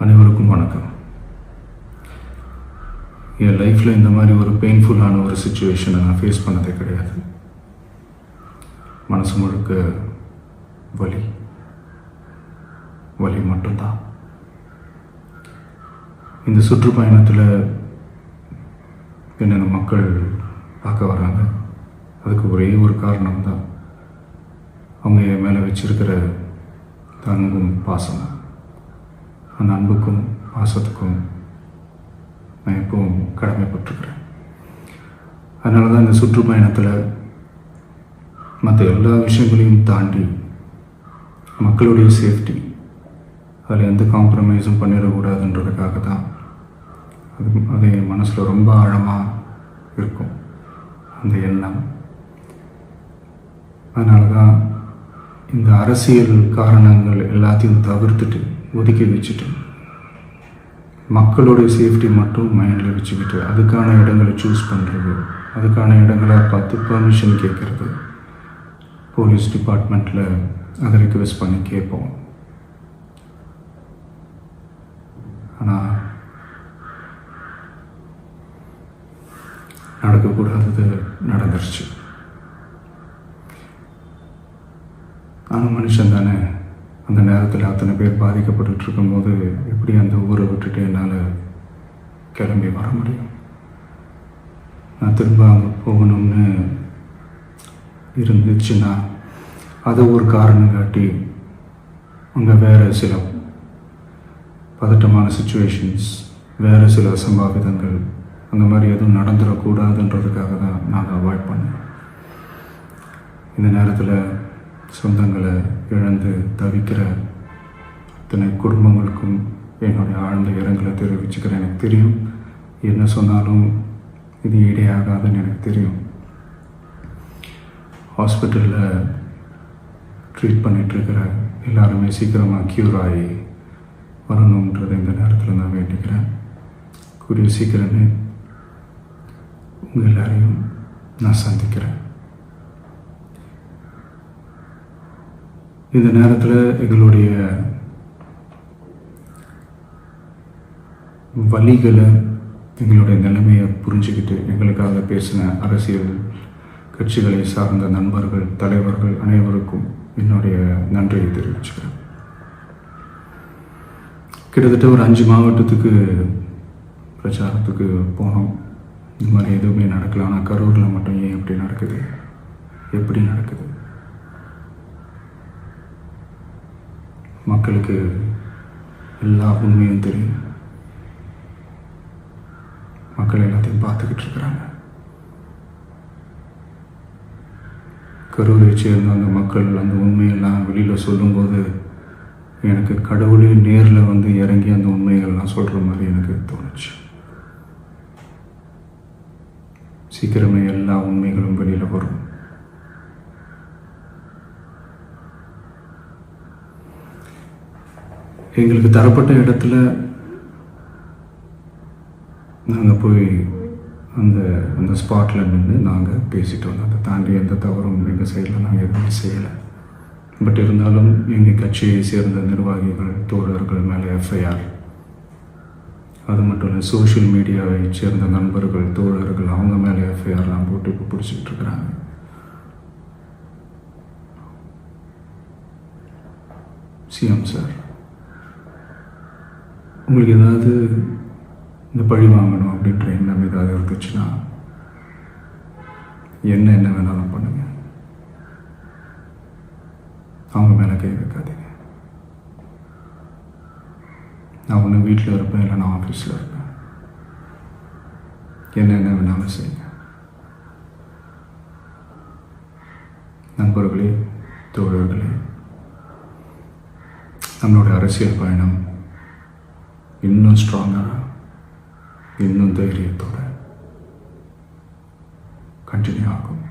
அனைவருக்கும் வணக்கம். என் லைஃப்பில் இந்த மாதிரி ஒரு பெயின்ஃபுல்லான ஒரு சுச்சுவேஷனை நான் ஃபேஸ் பண்ணதே கிடையாது. மனசு முழுக்க வலி வலி மட்டும்தான். இந்த சுற்றுப்பயணத்தில் என்னென்ன மக்கள் பார்க்க வராங்க, அதுக்கு ஒரே ஒரு காரணம் தான், அவங்க என் மேலே வச்சிருக்கிற அன்பும் பாசம். அந்த அன்புக்கும் பாசத்துக்கும் நான் எப்பவும் கடமைப்பட்டிருக்கிறேன். அதனால தான் இந்த சுற்றுப்பயணத்தில் மற்ற எல்லா விஷயங்களையும் தாண்டி மக்களுடைய சேஃப்டி, அதில் எந்த காம்ப்ரமைஸும் பண்ணிடக்கூடாதுன்றதுக்காக தான் அது என் மனசில் ரொம்ப ஆழமாக இருக்கும் அந்த எண்ணம். அதனால தான் இந்த அரசியல் காரணங்கள் எல்லாத்தையும் தவிர்த்துட்டு ஒதுக்கி வச்சுட்டு மக்களுடைய சேஃப்டி மட்டும் மைண்டில் வச்சுக்கிட்டு அதுக்கான இடங்களை சூஸ் பண்ணுறது, அதுக்கான இடங்களை பார்த்து பர்மிஷன் கேட்குறது, போலீஸ் டிபார்ட்மெண்ட்டில் அதை ரிக்வெஸ்ட் பண்ணி கேட்போம். ஆனால் நடக்கக்கூடாதது நடந்துருச்சு. ஆனால் மனுஷன் தானே, அந்த நேரத்தில் அத்தனை பேர் பாதிக்கப்பட்டு இருக்கும்போது எப்படி அந்த ஊரை விட்டுட்டு என்னால் கிளம்பி வர முடியும்? நான் திரும்ப அங்கே போகணும்னு இருந்துச்சுன்னா அதை ஒரு காரணம் காட்டி அங்கே வேறு சில பதட்டமான சுச்சுவேஷன்ஸ், வேறு சில அசம்பாவிதங்கள் அந்த மாதிரி எதுவும் நடந்துடக்கூடாதுன்றதுக்காக தான் நான் அவாய்ட் பண்ணேன். இந்த நேரத்தில் சொந்தங்களை இழந்து தவிக்கிற அத்தனை குடும்பங்களுக்கும் என்னுடைய ஆழ்ந்த இரங்கலை தெரிவிச்சுக்கிறேன். எனக்கு தெரியும், என்ன சொன்னாலும் இது ஈடேயாகாதுன்னு எனக்கு தெரியும். ஹாஸ்பிட்டலில் ட்ரீட் பண்ணிகிட்ருக்கிற எல்லாருமே சீக்கிரமாக க்யூர் ஆகி வரணுன்றதை இந்த நேரத்தில் நான் வேண்டிக்கிறேன். கூடிய சீக்கிரமே உங்கள் எல்லாரையும் நான் சந்திக்கிறேன். இந்த நேரத்தில் எங்களுடைய வலிகளை, எங்களுடைய நிலைமையை புரிஞ்சுக்கிட்டு எங்களுக்காக பேசின அரசியல் கட்சிகளை சார்ந்த நண்பர்கள், தலைவர்கள் அனைவருக்கும் என்னுடைய நன்றியை தெரிவிச்சுக்கிறேன். கிட்டத்தட்ட ஒரு 5 மாவட்டத்துக்கு பிரச்சாரத்துக்கு போனோம். இந்த மாதிரி எதுவுமே நடக்கல. ஆனால் கரூரில் மட்டும் ஏன் எப்படி நடக்குது, எப்படி நடக்குது? மக்களுக்கு எல்லா உண்மையும் தெரியும். மக்கள் எல்லாத்தையும் பார்த்துக்கிட்டு இருக்கிறாங்க. கரூரை சேர்ந்த அந்த மக்கள் அந்த உண்மையெல்லாம் வெளியில் சொல்லும்போது எனக்கு கடவுளே நேரில் வந்து இறங்கி அந்த உண்மைகள்லாம் சொல்கிற மாதிரி எனக்கு தோணுச்சு. சீக்கிரமே எல்லா உண்மைகளும் வெளியில் வரும். எங்களுக்கு தரப்பட்ட இடத்துல நாங்கள் போய் அந்த ஸ்பாட்டில் நின்று நாங்கள் பேசிட்டு வந்தோம். அதை தாண்டி எந்த தவறும் எங்கள் சைடில் நாங்கள் எதுவுமே செய்யலை. பட் இருந்தாலும் எங்கள் கட்சியை சேர்ந்த நிர்வாகிகள், தோழர்கள் மேலே எஃப்ஐஆர், அது மட்டும் இல்லை சோஷியல் மீடியாவை சேர்ந்த நண்பர்கள், தோழர்கள் அவங்க மேலே எஃப்ஐஆர்லாம் போட்டு இப்போ பிடிச்சிக்கிட்டு இருக்கிறாங்க. சிஎம் சார், உங்களுக்கு ஏதாவது இந்த பழி வாங்கணும் அப்படின்ற எண்ணம் ஏதாவது இருந்துச்சுன்னா என்ன வேணாலும் பண்ணுங்க. அவங்க மேலே கை வைக்காதீங்க. நான் ஒன்று வீட்டில் இருப்பேன், இல்லை நான் ஆஃபீஸில் இருப்பேன். என்ன வேணாலும் செய்யுங்க. நண்பர்களே, தோழர்களே, நம்மளுடைய அரசியல் பயணம் இன்னும் ஸ்ட்ராங்காக, இன்னும் தைரியத்தோட கண்டினியூ ஆகும்.